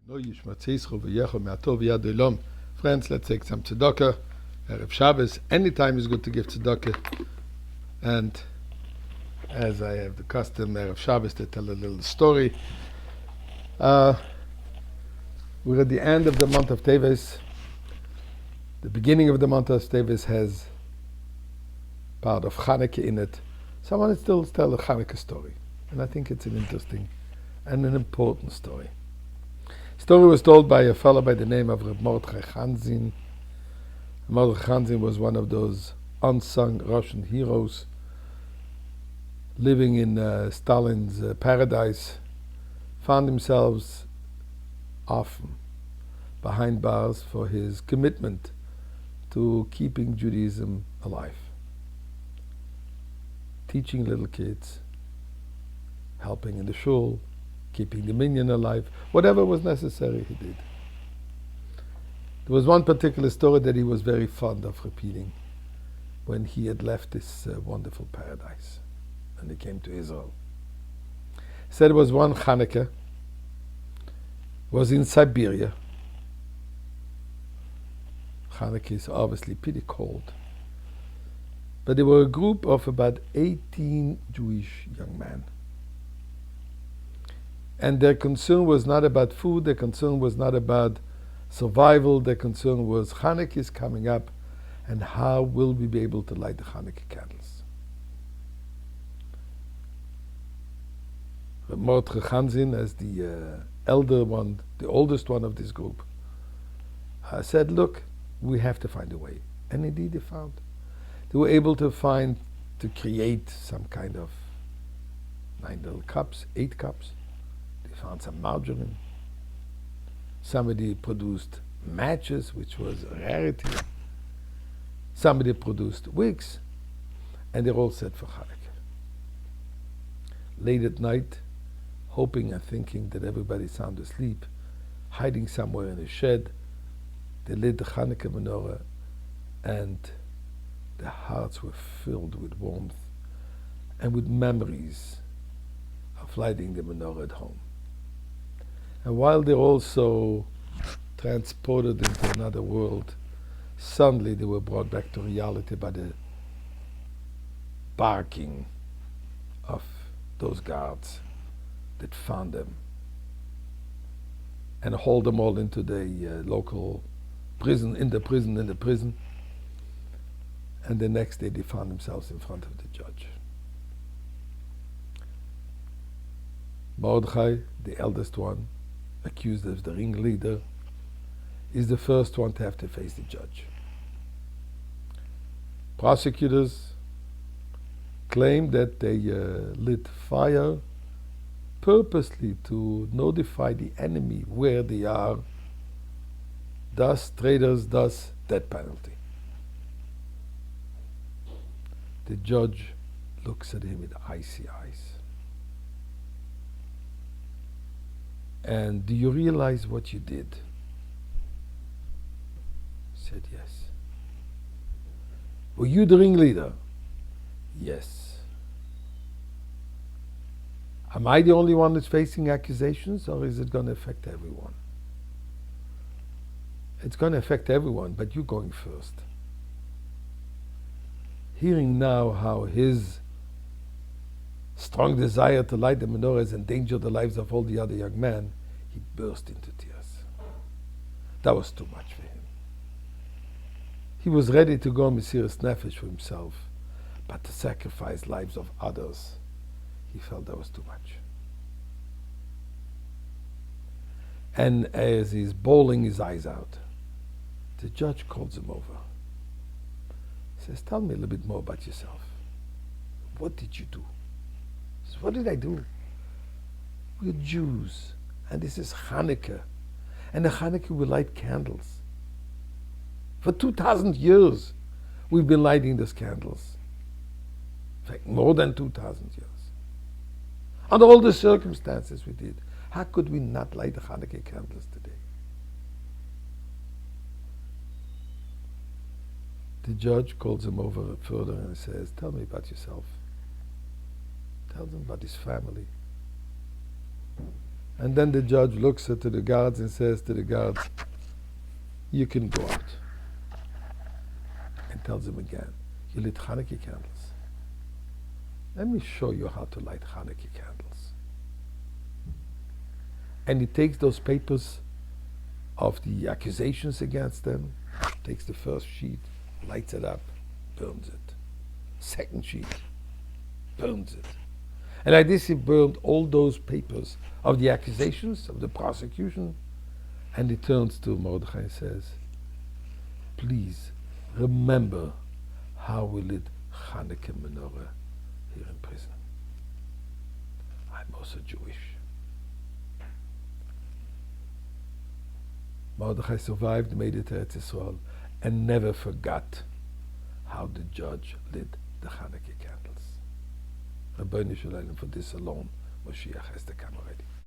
No yishmatzischu v'yechol me'atov yad elom. Friends, let's take some tzedakah. Erev Shabbos, anytime is good to give tzedakah. And as I have the custom, Erev Shabbos, to tell a little story. We're at the end of the month of Teves. The beginning of the month of Teves has part of Chanukah in it. So I want to still tell a Chanukah story. And I think it's an interesting and an important story. The story was told by a fellow by the name of Reb Mordechai Chanzin. Mordechai Chanzin was one of those unsung Russian heroes living in Stalin's paradise, found himself often behind bars for his commitment to keeping Judaism alive, teaching little kids, helping in the shul, keeping the minyan alive, whatever was necessary he did. There was one particular story that he was very fond of repeating when he had left this wonderful paradise and he came to Israel. He said it was one Chanukah, was in Siberia. Chanukah is obviously pretty cold. But there were a group of about 18 Jewish young men. And their concern was not about food, their concern was not about survival, their concern was Chanukah is coming up and how will we be able to light the Chanukah candles. Mordechai Chanzin, as the elder one, the oldest one of this group, said, look, we have to find a way. And indeed they found. They were able to create some kind of 9 little cups, 8 cups. They found some margarine. Somebody produced matches, which was a rarity. Somebody produced wicks. And they're all set for Chanukah. Late at night, hoping and thinking that everybody's sound asleep, hiding somewhere in a shed, they lit the Chanukah menorah, and their hearts were filled with warmth and with memories of lighting the menorah at home. And while they're also transported into another world, suddenly they were brought back to reality by the barking of those guards that found them and hauled them all into the local prison, in the prison. And the next day they found themselves in front of the judge. Mordechai, the eldest one, accused as the ringleader, is the first one to have to face the judge. Prosecutors claim that they lit fire purposely to notify the enemy where they are, thus traitors, thus death penalty. The judge looks at him with icy eyes. And do you realize what you did? He said, yes. Were you the ringleader? Yes. Am I the only one that's facing accusations, or is it going to affect everyone? It's going to affect everyone, but you're going first. Hearing now how his strong desire to light the menorah has endangered the lives of all the other young men, he burst into tears. That was too much for him. He was ready to go Mesiras Nefesh for himself, but to sacrifice lives of others, he felt that was too much. And as he's bawling his eyes out, the judge calls him over. He says, tell me a little bit more about yourself. What did you do? He says, what did I do? We're Jews, and this is Chanukah. And the Chanukah we light candles. For 2,000 years, we've been lighting those candles. In fact, more than 2,000 years. Under all the circumstances we did, how could we not light the Chanukah candles today? The judge calls him over further and says, tell me about yourself. Tell them about his family. And then the judge looks at the guards and says to the guards, you can go out. And tells them again, you lit Hanukkah candles. Let me show you how to light Hanukkah candles. And he takes those papers of the accusations against them, takes the first sheet, lights it up, burns it. Second sheet, burns it. And like this, he burned all those papers of the accusations, of the prosecution. And he turns to Mordechai and says, please remember how we lit Hanukkah menorah here in prison. I'm also Jewish. Mordechai survived, made it to Eretz Yisrael, and never forgot how the judge lit the Hanukkah candles. Rabbeinu Shalom, for this alone, Moshiach has to come already.